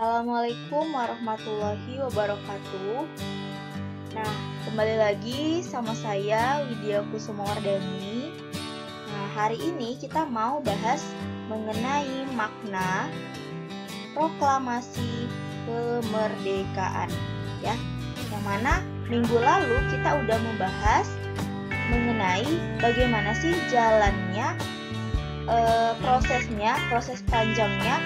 Assalamualaikum warahmatullahi wabarakatuh. Nah, kembali lagi sama saya Widya Kusumawardani. Nah, hari ini kita mau bahas mengenai makna proklamasi kemerdekaan, ya. Yang mana minggu lalu kita udah membahas mengenai bagaimana sih jalannya proses panjangnya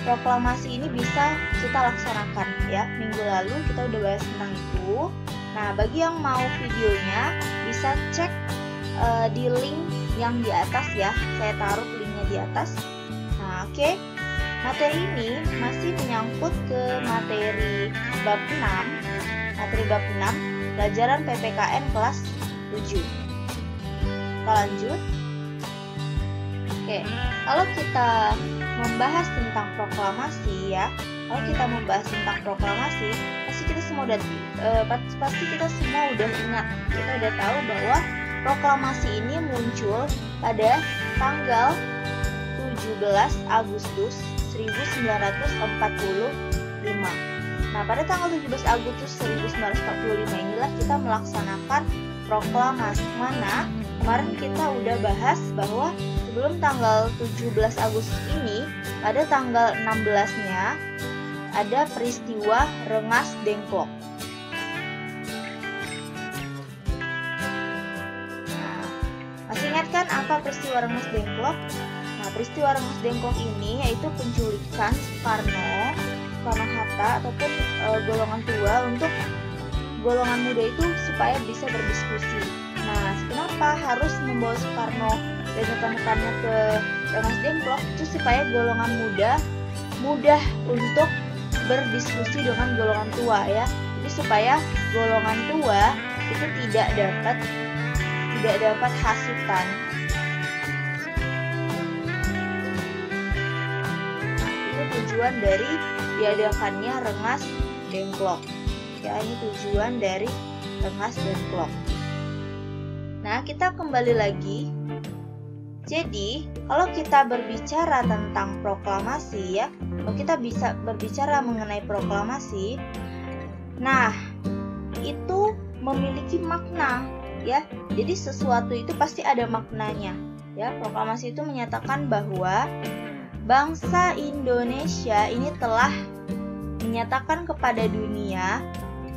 proklamasi ini bisa kita laksanakan, ya. Minggu lalu kita udah bahas tentang itu. Nah, bagi yang mau videonya bisa cek di link yang di atas, ya. Saya taruh linknya di atas. Nah, oke. Materi ini masih menyangkut ke materi bab 6. Materi bab 6, pelajaran PPKN kelas 7. Kita lanjut. Oke, kalau kita membahas tentang proklamasi, ya, kalau kita membahas tentang proklamasi, pasti kita semua udah ingat, kita udah tahu bahwa proklamasi ini muncul pada tanggal 17 Agustus 1945. Nah, pada tanggal 17 Agustus 1945 inilah kita melaksanakan proklamasi, mana kemarin kita udah bahas bahwa sebelum tanggal 17 Agustus ini, pada tanggal 16-nya ada peristiwa Rengas Dengklok. Nah, masih ingat kan apa peristiwa Rengas Dengklok? Nah, peristiwa Rengas Dengklok ini yaitu penculikan Soekarno-Hatta ataupun golongan tua untuk golongan muda itu supaya bisa berdiskusi. Nah, kenapa harus membawa Soekarno dan rekan-rekannya ke Rengas Dengklok? Itu supaya golongan muda mudah untuk berdiskusi dengan golongan tua, ya. Jadi supaya golongan tua itu tidak dapat hasutan. Nah, itu tujuan dari diadakannya Rengas Dengklok. Ya, ini tujuan dari Rengas Dengklok. Nah, kita kembali lagi. Jadi, kalau kita berbicara tentang proklamasi, ya, kalau kita bisa berbicara mengenai proklamasi, nah, itu memiliki makna, ya. Jadi sesuatu itu pasti ada maknanya, ya. Proklamasi itu menyatakan bahwa bangsa Indonesia ini telah menyatakan kepada dunia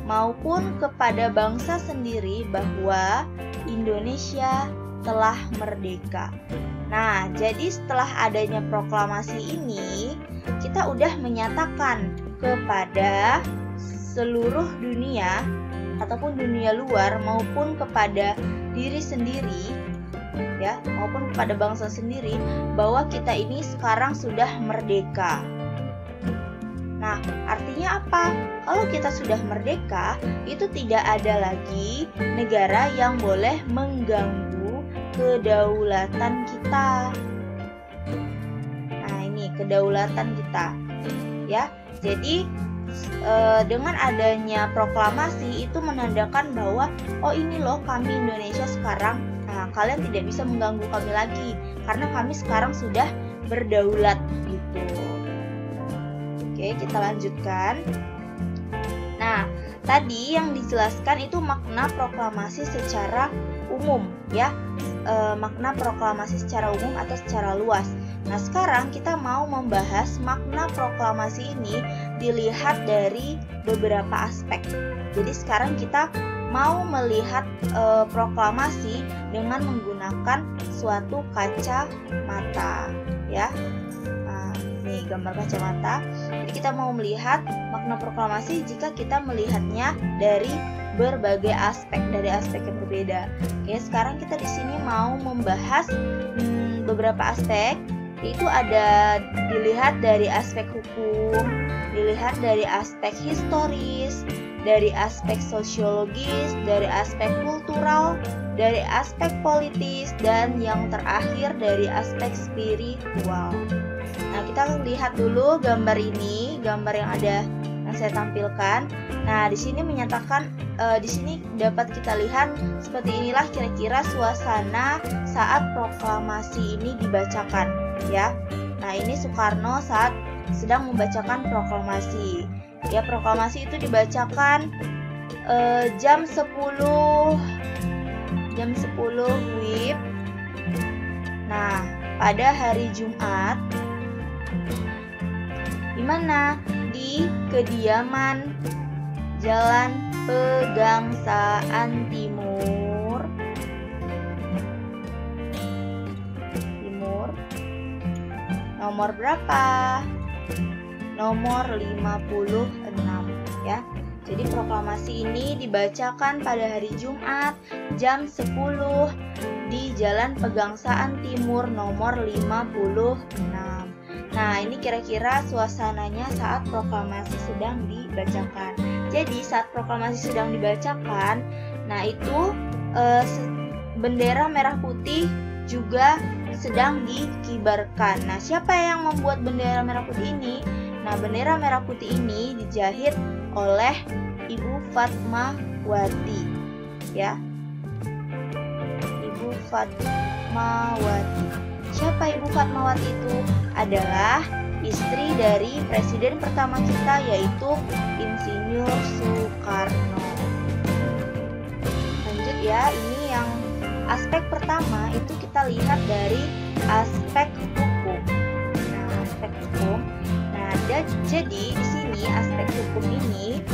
maupun kepada bangsa sendiri bahwa Indonesia telah merdeka. Nah, jadi setelah adanya proklamasi ini, kita udah menyatakan kepada seluruh dunia ataupun dunia luar maupun kepada diri sendiri, ya, maupun kepada bangsa sendiri bahwa kita ini sekarang sudah merdeka. Nah, artinya apa? Kalau kita sudah merdeka, itu tidak ada lagi negara yang boleh mengganggu kedaulatan kita. Nah, ini kedaulatan kita, ya. Jadi dengan adanya proklamasi itu menandakan bahwa ini loh kami Indonesia sekarang. Nah, kalian tidak bisa mengganggu kami lagi karena kami sekarang sudah berdaulat gitu. Oke, kita lanjutkan. Nah, tadi yang dijelaskan itu makna proklamasi secara umum, ya. Makna proklamasi secara umum atau secara luas. Nah, sekarang kita mau membahas makna proklamasi ini dilihat dari beberapa aspek. Jadi sekarang kita mau melihat proklamasi dengan menggunakan suatu kacamata, ya. Nih gambar kacamata. Jadi kita mau melihat makna proklamasi jika kita melihatnya dari berbagai aspek, dari aspek yang berbeda. Oke, sekarang kita di sini mau membahas beberapa aspek. Itu ada dilihat dari aspek hukum, dilihat dari aspek historis, dari aspek sosiologis, dari aspek kultural, dari aspek politis, dan yang terakhir dari aspek spiritual. Nah, kita lihat dulu gambar ini, gambar yang saya tampilkan. Nah, di sini menyatakan, di sini dapat kita lihat seperti inilah kira-kira suasana saat proklamasi ini dibacakan, ya. Nah, ini Soekarno saat sedang membacakan proklamasi. Ya, proklamasi itu dibacakan jam 10 WIB. Nah, pada hari Jumat, di mana? Di kediaman Jalan Pegangsaan Timur nomor berapa? Nomor 56 ya. Jadi proklamasi ini dibacakan pada hari Jumat jam 10 di Jalan Pegangsaan Timur nomor 56. Nah, ini kira-kira suasananya saat proklamasi sedang dibacakan. Jadi saat proklamasi sedang dibacakan, nah itu bendera merah putih juga sedang dikibarkan. Nah, siapa yang membuat bendera merah putih ini? Nah, bendera merah putih ini dijahit oleh Ibu Fatmawati, ya. Ibu Fatmawati. Siapa Ibu Fatmawati itu? Adalah istri dari presiden pertama kita, yaitu Insinyur Soekarno. Lanjut ya, ini yang aspek pertama itu kita lihat dari aspek hukum. Nah, aspek hukum. Nah, jadi di sini aspek hukum ini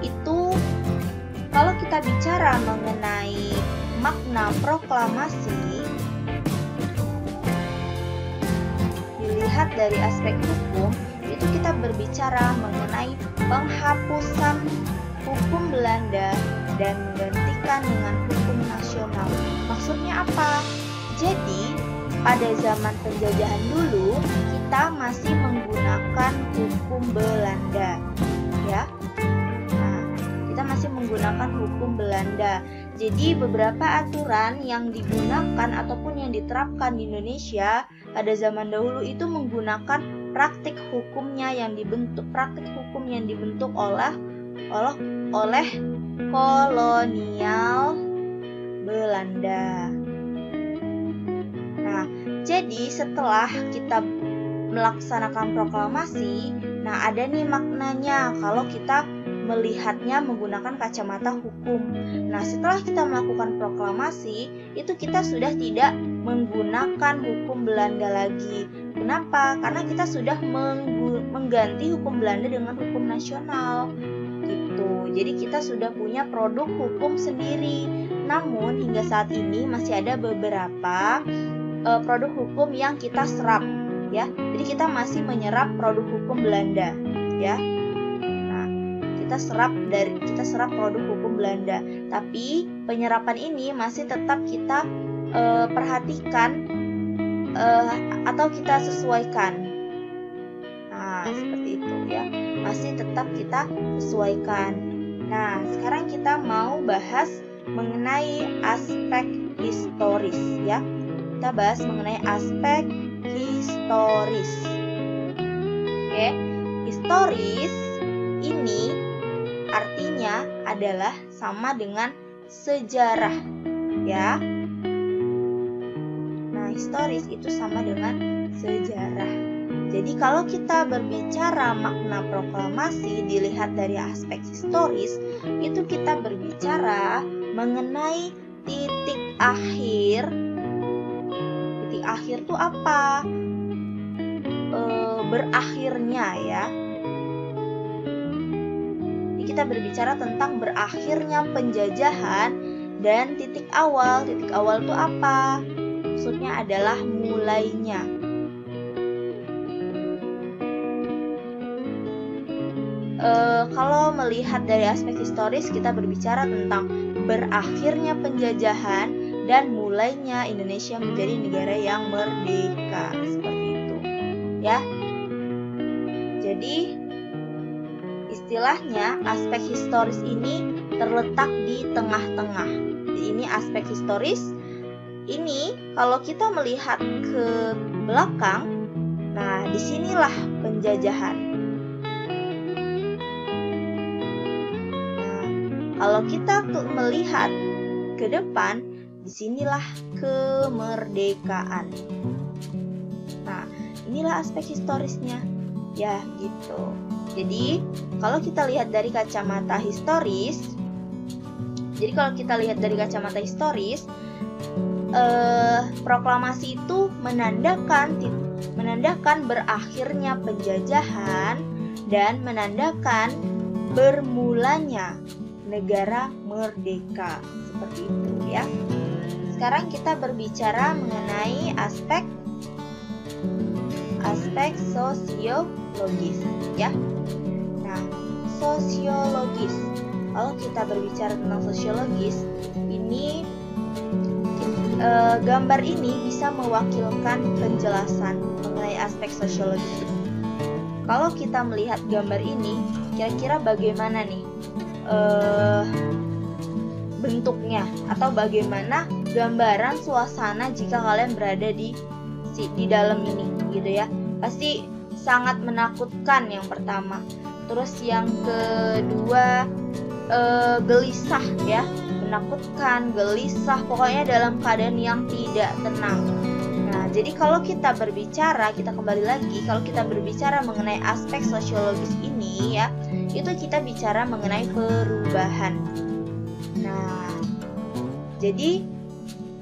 itu kalau kita bicara mengenai makna proklamasi, dilihat dari aspek hukum, itu kita berbicara mengenai penghapusan hukum Belanda dan menggantikan dengan hukum nasional. Maksudnya apa? Jadi, pada zaman penjajahan dulu, kita masih menggunakan hukum Belanda, ya. Nah, kita masih menggunakan hukum Belanda. Jadi, beberapa aturan yang digunakan ataupun yang diterapkan di Indonesia pada zaman dahulu itu menggunakan praktik hukum yang dibentuk oleh kolonial Belanda. Nah, jadi setelah kita melaksanakan proklamasi, nah ada nih maknanya kalau kita melihatnya menggunakan kacamata hukum. Nah, setelah kita melakukan proklamasi, itu kita sudah tidak menggunakan hukum Belanda lagi. Kenapa? Karena kita sudah mengganti hukum Belanda dengan hukum nasional. Gitu. Jadi kita sudah punya produk hukum sendiri. Namun hingga saat ini masih ada beberapa produk hukum yang kita serap, ya. Jadi kita masih menyerap produk hukum Belanda, ya. Kita serap produk hukum Belanda, tapi penyerapan ini masih tetap kita perhatikan atau kita sesuaikan. Nah, seperti itu ya, masih tetap kita sesuaikan. Nah, sekarang kita mau bahas mengenai aspek historis, ya. Kita bahas mengenai aspek historis. Oke, historis ini artinya adalah sama dengan sejarah, ya. Nah, historis itu sama dengan sejarah. Jadi kalau kita berbicara makna proklamasi dilihat dari aspek historis, itu kita berbicara mengenai titik akhir. Titik akhir itu apa? Berakhirnya, ya. Kita berbicara tentang berakhirnya penjajahan dan titik awal. Titik awal itu apa? Maksudnya adalah mulainya. Kalau melihat dari aspek historis, kita berbicara tentang berakhirnya penjajahan dan mulainya Indonesia menjadi negara yang merdeka. Seperti itu, ya. Jadi istilahnya aspek historis ini terletak di tengah-tengah. Jadi ini aspek historis. Ini kalau kita melihat ke belakang, nah disinilah penjajahan. Nah, kalau kita melihat ke depan, disinilah kemerdekaan. Nah, inilah aspek historisnya. Ya, gitu. Jadi, kalau kita lihat dari kacamata historis, proklamasi itu menandakan berakhirnya penjajahan dan menandakan bermulanya negara merdeka. Seperti itu ya. Sekarang kita berbicara mengenai aspek sosiologis ya. Nah, sosiologis. Kalau kita berbicara tentang sosiologis, ini gambar ini bisa mewakilkan penjelasan mengenai aspek sosiologis. Kalau kita melihat gambar ini, kira-kira bagaimana nih bentuknya atau bagaimana gambaran suasana jika kalian berada di dalam ini gitu ya. Pasti sangat menakutkan yang pertama. Terus yang kedua gelisah ya, menakutkan, gelisah, pokoknya dalam keadaan yang tidak tenang. Nah, jadi kalau kita kembali lagi, kalau kita berbicara mengenai aspek sosiologis ini ya, itu kita bicara mengenai perubahan. Nah, jadi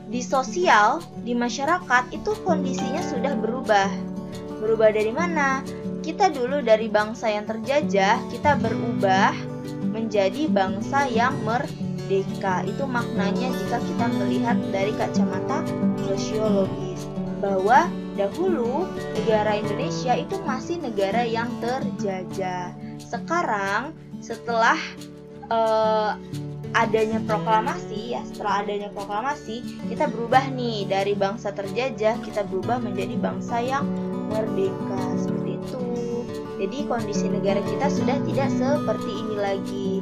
di sosial, di masyarakat itu kondisinya sudah berubah. Berubah dari mana? Kita dulu dari bangsa yang terjajah, kita berubah menjadi bangsa yang merdeka. Itu maknanya jika kita melihat dari kacamata sosiologis, bahwa dahulu negara Indonesia itu masih negara yang terjajah. Sekarang setelah adanya proklamasi ya, kita berubah nih dari bangsa terjajah, kita berubah menjadi bangsa yang merdeka. Seperti itu. Jadi kondisi negara kita sudah tidak seperti ini lagi.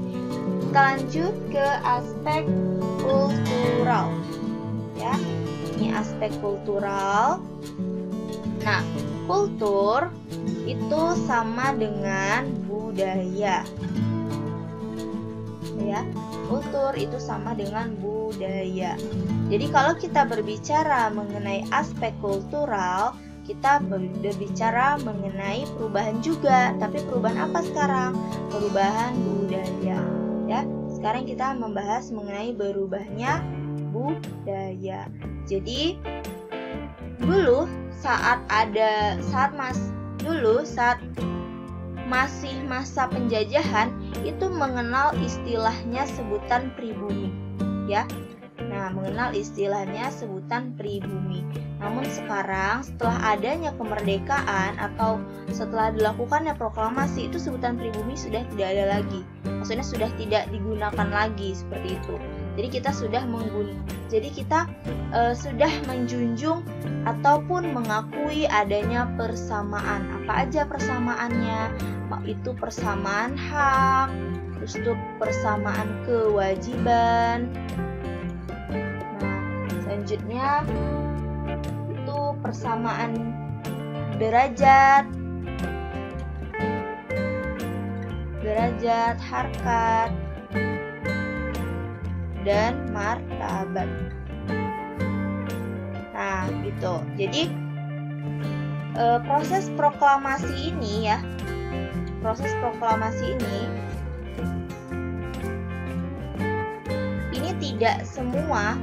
Kita lanjut ke aspek kultural ya. Ini aspek kultural. Nah, kultur itu sama dengan budaya ya. Kultur itu sama dengan budaya. Jadi kalau kita berbicara mengenai aspek kultural, kita berbicara mengenai perubahan juga. Tapi perubahan apa sekarang? Perubahan budaya ya. Sekarang kita membahas mengenai berubahnya budaya. Jadi dulu saat masih masa penjajahan itu mengenal istilahnya sebutan pribumi ya. Nah, mengenal istilahnya sebutan pribumi. Namun sekarang setelah adanya kemerdekaan atau setelah dilakukannya proklamasi, itu sebutan pribumi sudah tidak ada lagi. Maksudnya sudah tidak digunakan lagi seperti itu. Jadi kita sudah sudah menjunjung ataupun mengakui adanya persamaan. Apa aja persamaannya? Itu persamaan hak, terus itu persamaan kewajiban. Nah, selanjutnya itu persamaan derajat, harkat, dan martabat. Nah, gitu. Jadi proses proklamasi ini tidak semua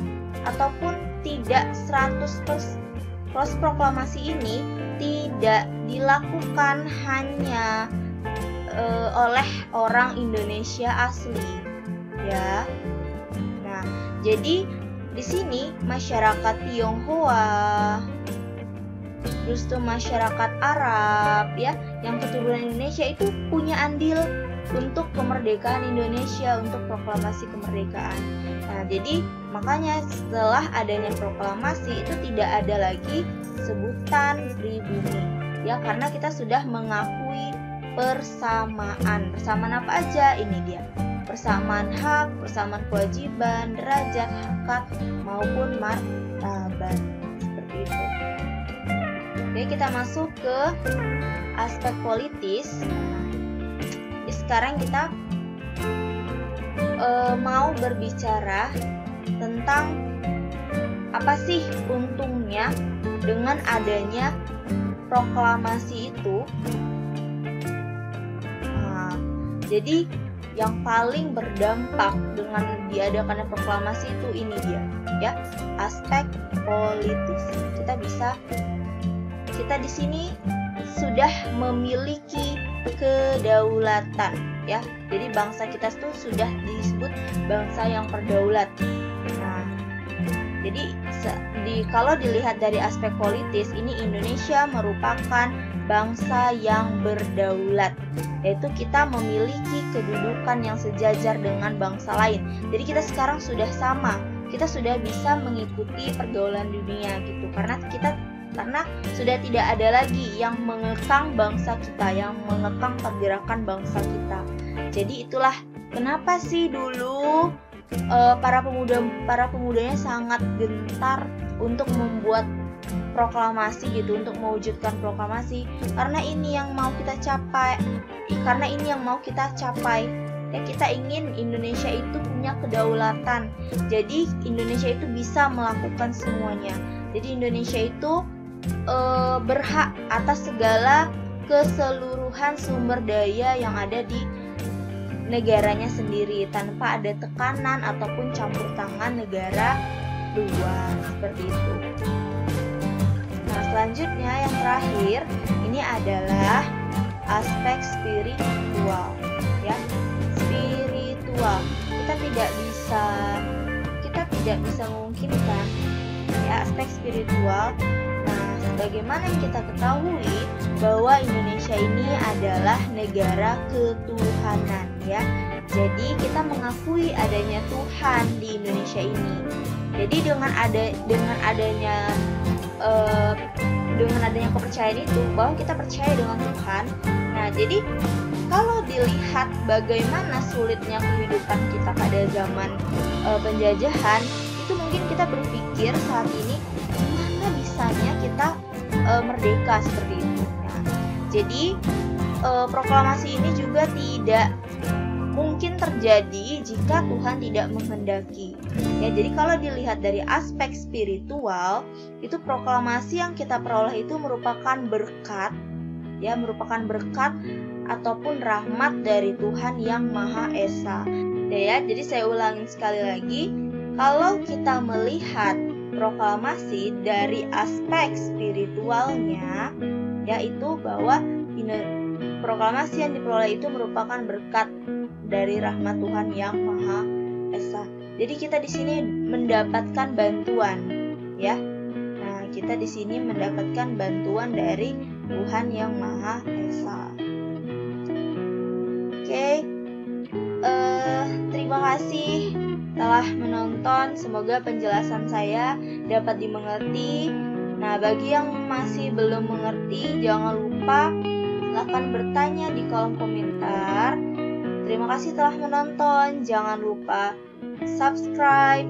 ataupun tidak 100%. Proses proklamasi ini tidak dilakukan hanya oleh orang Indonesia asli ya. Nah, jadi di sini masyarakat Tionghoa, terus tuh masyarakat Arab ya, yang keturunan Indonesia itu punya andil untuk kemerdekaan Indonesia, untuk proklamasi kemerdekaan. Nah, jadi makanya setelah adanya proklamasi itu tidak ada lagi sebutan pribumi ya, karena kita sudah mengakui persamaan. Persamaan apa aja? Ini dia. Persamaan hak, persamaan kewajiban, derajat, harkat maupun martabat. Seperti itu. Oke, kita masuk ke aspek politis. Sekarang kita mau berbicara tentang apa sih untungnya dengan adanya proklamasi itu Jadi yang paling berdampak dengan diadakannya proklamasi itu ini dia, ya, aspek politis. Kita di sini sudah memiliki kedaulatan, ya. Jadi bangsa kita itu sudah disebut bangsa yang berdaulat. Nah, jadi kalau dilihat dari aspek politis, ini Indonesia merupakan bangsa yang berdaulat, yaitu kita memiliki kedudukan yang sejajar dengan bangsa lain. Jadi kita sekarang sudah sama, kita sudah bisa mengikuti pergaulan dunia gitu, karena sudah tidak ada lagi yang mengekang bangsa kita, yang mengekang pergerakan bangsa kita. Jadi itulah kenapa sih dulu para pemudanya sangat gentar untuk membuat proklamasi gitu, untuk mewujudkan proklamasi, karena ini yang mau kita capai. Ya, kita ingin Indonesia itu punya kedaulatan. Jadi Indonesia itu bisa melakukan semuanya. Jadi Indonesia itu berhak atas segala keseluruhan sumber daya yang ada di negaranya sendiri, tanpa ada tekanan ataupun campur tangan negara luar, seperti itu. Nah, selanjutnya yang terakhir ini adalah aspek spiritual, ya. Spiritual. Kita tidak bisa memungkinkan, ya, aspek spiritual. Nah, sebagaimana yang kita ketahui bahwa Indonesia ini adalah negara ketuhanan, ya. Jadi kita mengakui adanya Tuhan di Indonesia ini. Jadi dengan adanya kepercayaan itu, bahwa kita percaya dengan Tuhan. Nah, jadi kalau dilihat bagaimana sulitnya kehidupan kita pada zaman penjajahan, itu mungkin kita berpikir saat ini gimana bisanya kita merdeka seperti itu. Nah, jadi proklamasi ini juga tidak mungkin terjadi jika Tuhan tidak menghendaki. Ya, jadi kalau dilihat dari aspek spiritual, itu proklamasi yang kita peroleh itu merupakan berkat, ya, merupakan berkat ataupun rahmat dari Tuhan yang Maha Esa. Ya, jadi saya ulangin sekali lagi, kalau kita melihat proklamasi dari aspek spiritualnya, yaitu bahwa proklamasi yang diperoleh itu merupakan berkat dari rahmat Tuhan yang Maha Esa. Jadi kita di sini mendapatkan bantuan, ya. Nah, kita di sini mendapatkan bantuan dari Tuhan yang Maha Esa. Oke, terima kasih telah menonton. Semoga penjelasan saya dapat dimengerti. Nah, bagi yang masih belum mengerti, jangan lupa silahkan bertanya di kolom komentar. Terima kasih telah menonton. Jangan lupa subscribe,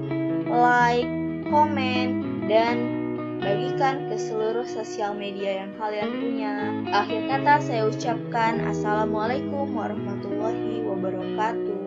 like, komen, dan bagikan ke seluruh sosial media yang kalian punya. Akhir kata saya ucapkan Assalamualaikum warahmatullahi wabarakatuh.